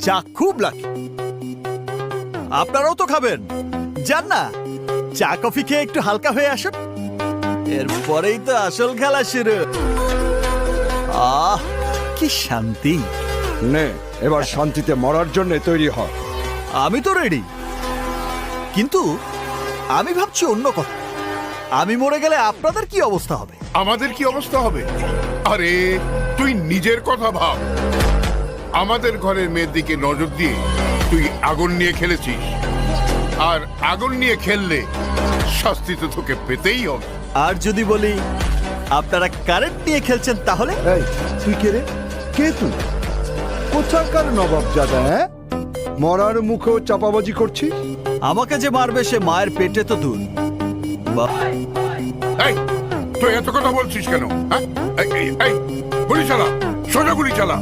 চা খুব লাকি। আপনারাও তো খাবেন, যান না চা কফি খেয়ে একটু হালকা হয়ে আসুন, এরপরেই তো আসল খেলা শুরু। আহ কি শান্তি। নে এবার শান্তিতে মরার জন্য তৈরি হ। আমি তো রেডি, কিন্তু আমি ভাবছি অন্য কথা। আমি মরে গেলে আপনাদের কি অবস্থা হবে? আমাদের কি অবস্থা হবে? আরে তুই নিজের কথা ভাব। আমাদের ঘরের মেয়ের দিকে নজর দিয়ে তুই আগুন নিয়ে খেলেছিস, আর আগুন নিয়ে খেললে শাস্তি তো তোকে পেতেই হবে। আর যদি বলি আপনারা কারেন্ট নিয়ে খেলছেন তাহলে? এই তুই কে রে? কে তুই? কোথাকার নবাব জাদা? হ্যাঁ, মরার মুখেও চাপাবাজি করছিস? আমাকে যে মারবে সে মায়ের পেটে তো দূর। এই তুই এত কথা বলছিস কেন? হ্যাঁ, এই গুলি চালা, সোজা গুলি চালা।